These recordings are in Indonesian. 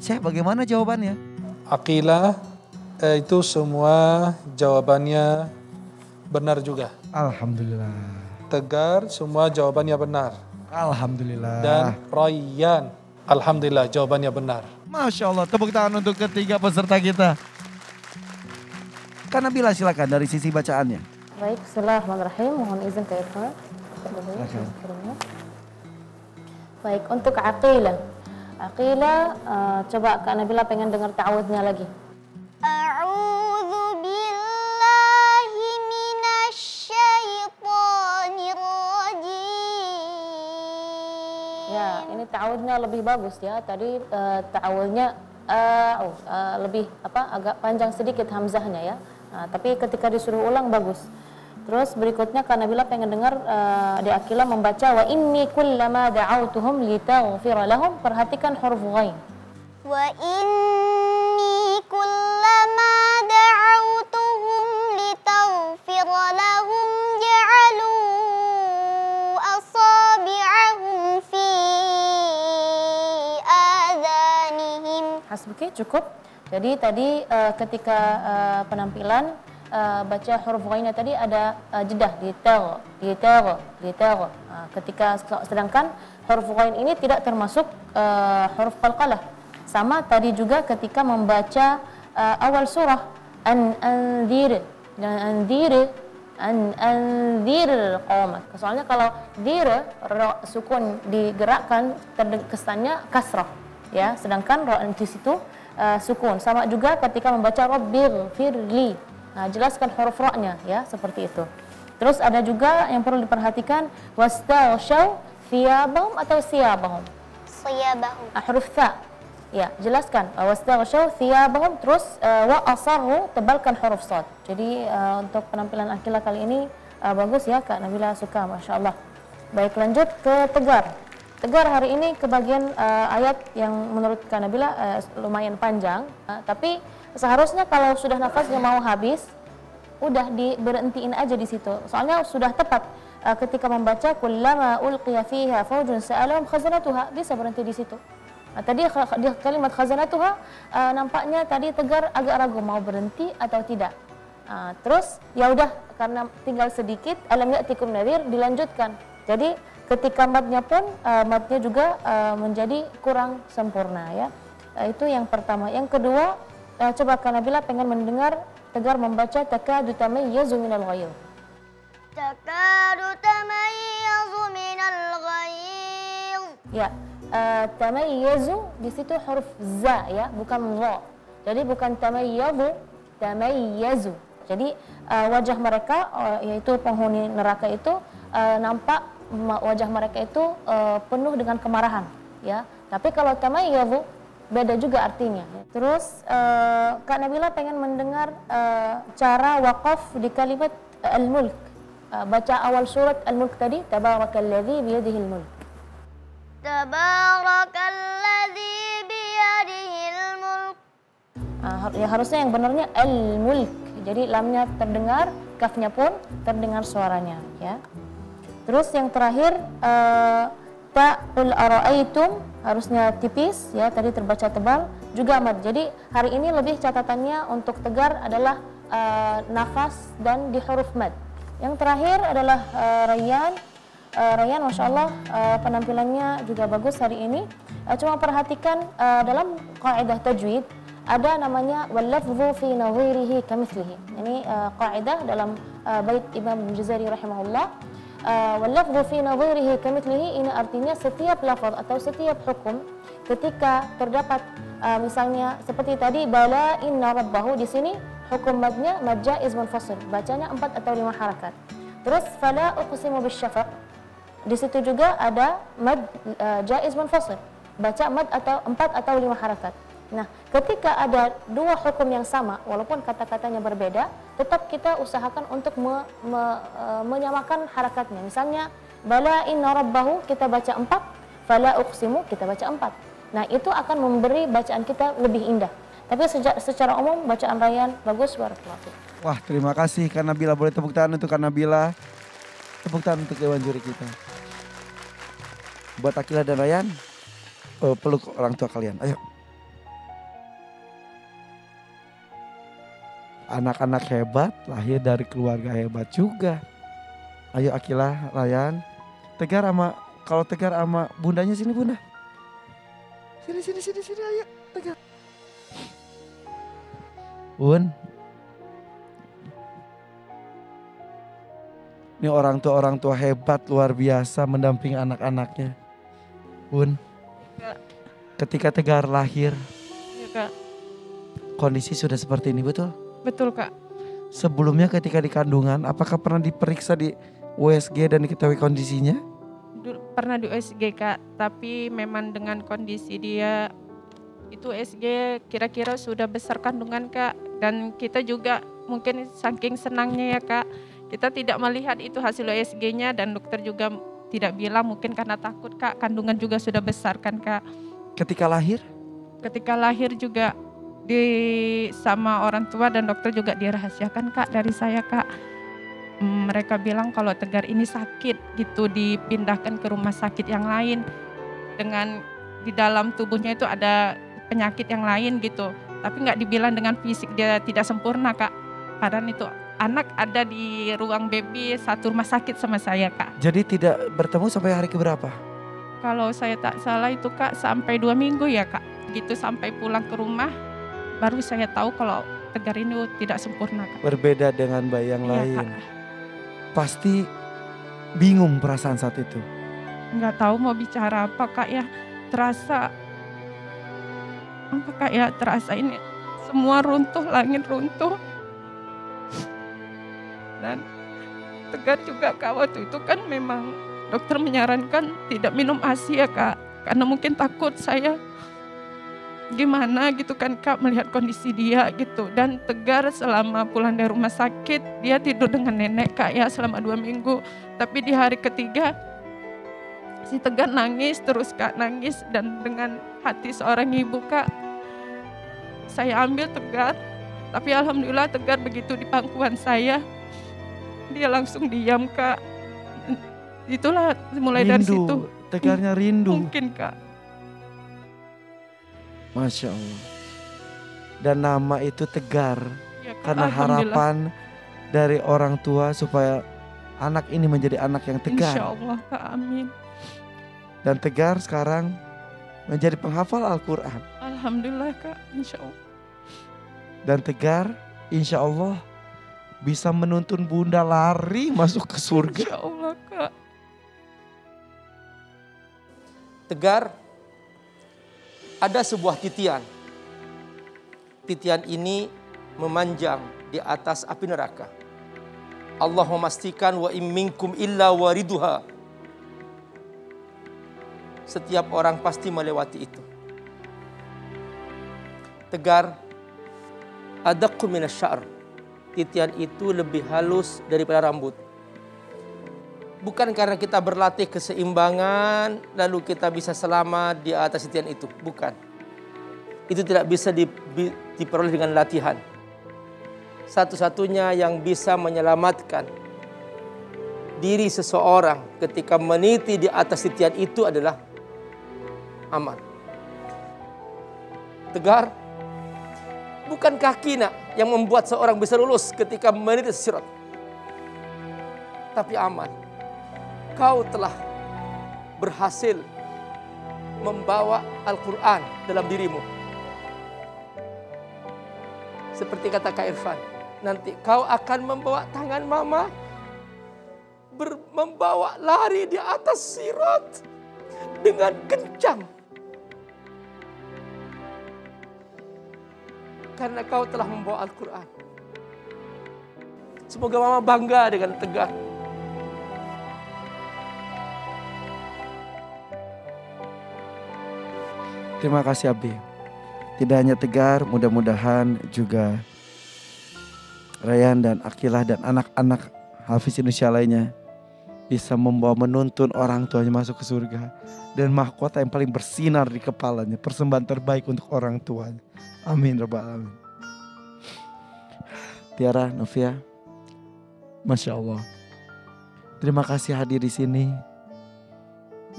Syekh, bagaimana jawabannya? Aqilah itu semua jawabannya benar juga. Alhamdulillah. Tegar semua jawabannya benar. Alhamdulillah. Dan Rayyan, alhamdulillah jawabannya benar. Masya Allah, tepuk tangan untuk ketiga peserta kita. Kak Nabila silakan dari sisi bacaannya. Baik, bismillahirrahmanirrahim. Mohon izin ke Irfan. Baik, untuk aqilah. Aqilah, coba Kak Nabila pengen dengar ta'awudnya lagi. A'udzu billahi minasyaitonir rajim. Ya, ini ta'awudnya lebih bagus ya. Tadi ta'awudnya lebih agak panjang sedikit hamzahnya ya. Tapi ketika disuruh ulang bagus. Terus berikutnya Kak Nabila pengen dengar di Aqilah membaca wa inni kullama da'autuhum litaghfira lahum. Perhatikan huruf ghain. Wa inni kullama da'autuhum litaghfira lahum ja'alu asabi'ahum fi adhanihim. Hasbuki, cukup. Jadi tadi ketika penampilan baca huruf ghainnya tadi ada jedah di tel. Ketika sedangkan huruf ghain ini tidak termasuk huruf qalqalah. Sama tadi juga ketika membaca awal surah anzir qamat. Soalnya kalau dir sukun digerakkan kesannya kasrah ya, sedangkan ra di situ sukun. Sama juga ketika membaca rabbighfirli. Nah, jelaskan huruf ra-nya ya, seperti itu. Terus ada juga yang perlu diperhatikan wastaghshaw thiyabahum atau siyabahum. Siyabahum. Huruf tha. Ya, jelaskan wastaghshaw thiyabahum, terus wa asarru, tebalkan huruf shad. Jadi untuk penampilan Aqilah kali ini bagus ya, Kak Nabila suka, Masya Allah. Baik, lanjut ke tegar. Tegar hari ini kebagian ayat yang menurut Kak Nabila lumayan panjang, tapi seharusnya kalau sudah nafasnya mau habis, udah diberhentiin aja di situ. Soalnya sudah tepat ketika membaca kullama ulqiya fiha faujun sa'alahum khazanatuha, bisa berhenti di situ. Tadi kalimat khazanatuha nampaknya tadi tegar agak ragu mau berhenti atau tidak. Terus ya udah, karena tinggal sedikit alam ya'tikum nadhir, dilanjutkan. Jadi ketika matnya pun matnya juga menjadi kurang sempurna ya. Itu yang pertama. Yang kedua, coba Kak Nabila pengen mendengar tegar membaca takadu tamayyazu minal ghayz. Takadu tamayyazu minal ghayz. Ya, tamayyazu di situ huruf za ya, bukan dha. Jadi bukan tamayyazu, tamayyazu. Jadi wajah mereka yaitu penghuni neraka itu nampak wajah mereka itu penuh dengan kemarahan ya. Tapi kalau tamayyazu beda juga artinya. Terus Kak Nabila pengen mendengar cara waqaf di kalimat al-mulk. Baca awal surat al-mulk tadi, tabarakalladzi biyadihil mulk. Tabarakalladzi biyadihil mulk. Ya harusnya yang benarnya al-mulk. Jadi lamnya terdengar, kafnya pun terdengar suaranya ya. Terus yang terakhir qul ara'aitum, harusnya tipis ya, tadi terbaca tebal, juga mad. Jadi hari ini lebih catatannya untuk tegar adalah nafas dan di huruf mad. Yang terakhir adalah Rayyan. Rayyan Masya Allah penampilannya juga bagus hari ini. Cuma perhatikan dalam kaidah tajwid ada namanya wal-lafdhu fi nadhirihi kamithlihi. Ini kaidah dalam bait Imam Jazari rahimahullah. Wal-lafdhu fi nadhirihi kamithlihi, ini artinya setiap lafaz atau setiap hukum ketika terdapat misalnya seperti tadi bala inna rabbahu, di sini hukum madnya mad jaiz munfasil, bacanya 4 atau 5 harakat. Terus fala uqsimu bisyafaq, di situ juga ada mad jaiz munfasil, baca mad atau 4 atau 5 harakat. Nah, ketika ada dua hukum yang sama, walaupun kata-katanya berbeda, tetap kita usahakan untuk menyamakan harakatnya. Misalnya, bala inna rabbahu kita baca 4, fala uqsimu kita baca 4. Nah, itu akan memberi bacaan kita lebih indah. Tapi secara umum bacaan Rayyan bagus, barakallahu. Wah, terima kasih Kak Nabila. Boleh tepuk tangan untuk Kak Nabila. Tepuk tangan untuk Dewan Juri kita. Buat Aqilah dan Rayyan, peluk orang tua kalian. Ayo. anak-anak hebat lahir dari keluarga hebat juga. Ayo Akilah, Ryan. Tegar sama, kalau Tegar sama bundanya sini bunda. Sini, ayo Tegar. Bun. Ini orang tua hebat luar biasa mendampingi anak-anaknya. Bun. Kak. Ketika Tegar lahir, Iya Kak, kondisi sudah seperti ini, betul? betul Kak. Sebelumnya ketika di kandungan, apakah pernah diperiksa di USG dan diketahui kondisinya? Pernah di USG Kak, tapi memang dengan kondisi dia itu USG kira-kira sudah besar kandungan Kak. Dan kita juga mungkin saking senangnya ya Kak, kita tidak melihat itu hasil USG-nya dan dokter juga tidak bilang, mungkin karena takut Kak, kandungan juga sudah besar kan Kak. Ketika lahir? Ketika lahir juga sama orang tua dan dokter juga dirahasiakan Kak dari saya Kak. Mereka bilang kalau Tegar ini sakit gitu, dipindahkan ke rumah sakit yang lain. Dengan di dalam tubuhnya itu ada penyakit yang lain gitu. Tapi nggak dibilang dengan fisik dia tidak sempurna Kak. Padahal itu anak ada di ruang baby satu rumah sakit sama saya Kak. Jadi tidak bertemu sampai hari keberapa? Kalau saya tak salah itu Kak sampai 2 minggu ya Kak. Gitu sampai pulang ke rumah baru saya tahu kalau Tegar ini tidak sempurna Kak. Berbeda dengan bayi yang Iya, lain. Kak. Pasti bingung perasaan saat itu. Nggak tahu mau bicara apa Kak ya. Terasa apa Kak ya, terasa ini semua runtuh, langit runtuh. Dan Tegar juga Kak waktu itu kan memang dokter menyarankan tidak minum ASI ya Kak. Karena mungkin takut saya gimana gitu kan Kak melihat kondisi dia gitu. Dan Tegar selama pulang dari rumah sakit dia tidur dengan nenek Kak ya selama 2 minggu. Tapi di hari ketiga si Tegar nangis terus Kak, nangis. Dan dengan hati seorang ibu Kak, saya ambil Tegar. Tapi alhamdulillah Tegar begitu di pangkuan saya, dia langsung diam Kak. Itulah mulai dari situ. Tegarnya rindu. Mungkin Kak. Masya Allah. Dan nama itu Tegar. Ya, Kak, Karena harapan dari orang tua supaya anak ini menjadi anak yang tegar. Insya Allah Kak, amin. Dan Tegar sekarang menjadi penghafal Al-Quran. Alhamdulillah Kak, insya Allah. Dan Tegar insya Allah bisa menuntun bunda lari masuk ke surga. Insya Allah Kak. Tegar, ada sebuah titian. Titian ini memanjang di atas api neraka. Allah memastikan wa in minkum illa wariduha. Setiap orang pasti melewati itu. Tegar, adaqqu minasy-sya'r. Titian itu lebih halus daripada rambut. Bukan karena kita berlatih keseimbangan lalu kita bisa selamat di atas titian itu, bukan. Itu tidak bisa diperoleh dengan latihan. Satu-satunya yang bisa menyelamatkan diri seseorang ketika meniti di atas titian itu adalah amal. Tegar, bukan kaki nak yang membuat seorang bisa lulus ketika meniti sirat, tapi amal. Kau telah berhasil membawa Al-Quran dalam dirimu. Seperti kata Kak Irfan, nanti kau akan membawa tangan mama membawa lari di atas sirat dengan kencang. Karena kau telah membawa Al-Quran. Semoga mama bangga dengan Tegar. Terima kasih Abi. Tidak hanya Tegar, mudah-mudahan juga Ryan dan Akilah dan anak-anak Hafiz Indonesia lainnya bisa membawa menuntun orang tuanya masuk ke surga. Dan mahkota yang paling bersinar di kepalanya, persembahan terbaik untuk orang tuanya. Amin Rabbal Alamin. Tiara, Novia, Masya Allah. Terima kasih hadir di sini.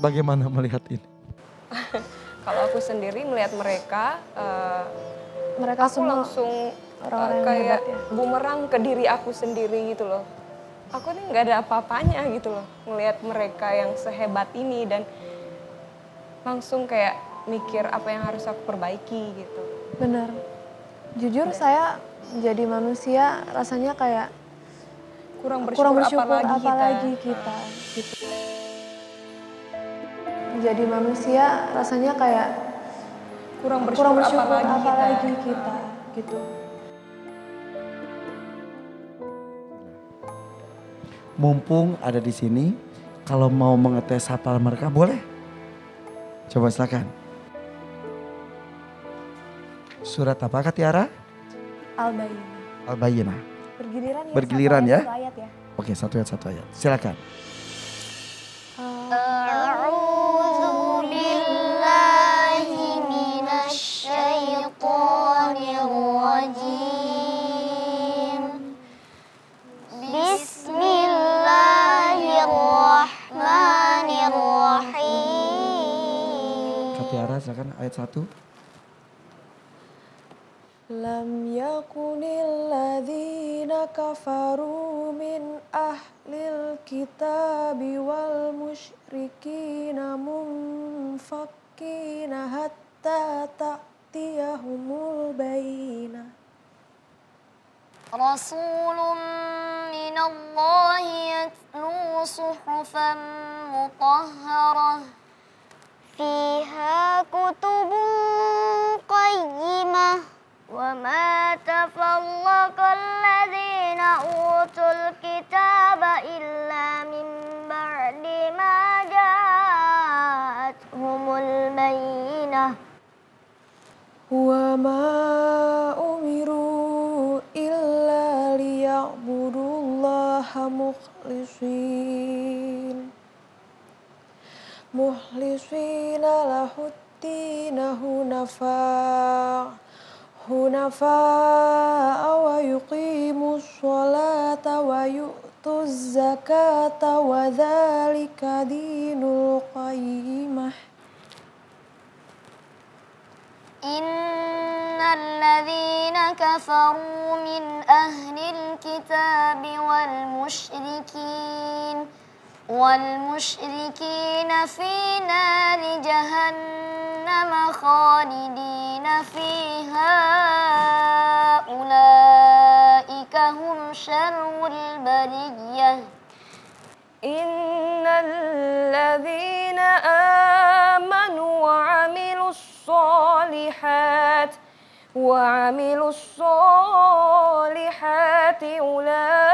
Bagaimana melihat ini? Kalau aku sendiri melihat mereka, Mereka aku semua langsung orang-orang yang kayak hebat ya. bumerang ke diri aku sendiri gitu loh. Aku nih nggak ada apa-apanya gitu loh ngelihat mereka yang sehebat ini, dan langsung kayak mikir apa yang harus aku perbaiki gitu. Benar. Jujur saya menjadi manusia rasanya kayak Kurang bersyukur apalagi kita gitu. Menjadi manusia rasanya kayak kurang bersyukur apalagi kita gitu. Mumpung ada di sini, kalau mau mengetes hafal mereka boleh. Coba silakan. Surat apa Kak Tiara? Al-Bayyinah. Al-Bayyinah. Bergiliran ya. Bergiliran ya? Satu ayat ya. Oke, satu ayat. Silakan. A'udzu billahi minasy syaithanir rajim. Bismillahirrahmanirrahim. Kak Tiara silakan ayat 1. Lam yakunil ladzina kafaru min ahlil kitabi wal musyrikina munfakkina hatta ta'tiyahumul bayyinah. Rasulun minallahi yatlu suhufan mutahharah fiha kutubun qayyimah. وَمَا تَفَرَّقَ الَّذِينَ أُوتُوا الْكِتَابَ إِلَّا مِن بَعْدِ مَا جَاءَتْهُمُ الْبَيِّنَةُ وَمَا أُمِرُوا إِلَّا لِيَعْبُدُوا اللَّهَ مُخْلِصِينَ لَهُ الدِّينَ حُنَفَاءَ وَيُقِيمُوا الصَّلَاةَ وَيُؤْتُوا الزَّكَاةَ وَذَلِكَ دِينُ الْقَيِّمَةِ. إِنَّ الَّذِينَ كَفَرُوا مِنْ أَهْلِ الْكِتَابِ والمشركين في نار جهنم خالدين فيها أولئك هم شر البرية. إن الذين آمنوا وعملوا الصالحات أولئك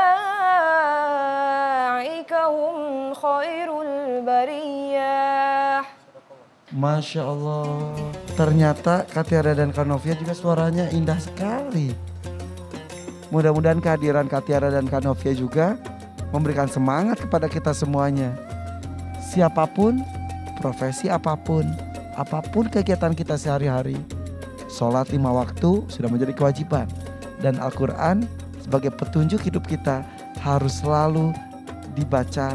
هم خير البرية. Masya Allah. Ternyata Kak Tiara dan Kak Novia juga suaranya indah sekali. Mudah-mudahan kehadiran Kak Tiara dan Kak Novia juga memberikan semangat kepada kita semuanya. Siapapun, profesi apapun kegiatan kita sehari-hari, sholat 5 waktu sudah menjadi kewajiban. Dan Al-Quran sebagai petunjuk hidup kita harus selalu dibaca,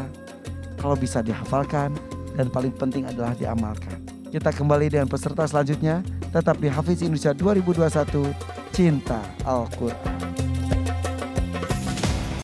kalau bisa dihafalkan, dan paling penting adalah diamalkan. Kita kembali dengan peserta selanjutnya, tetap di Hafiz Indonesia 2021, Cinta Al-Quran.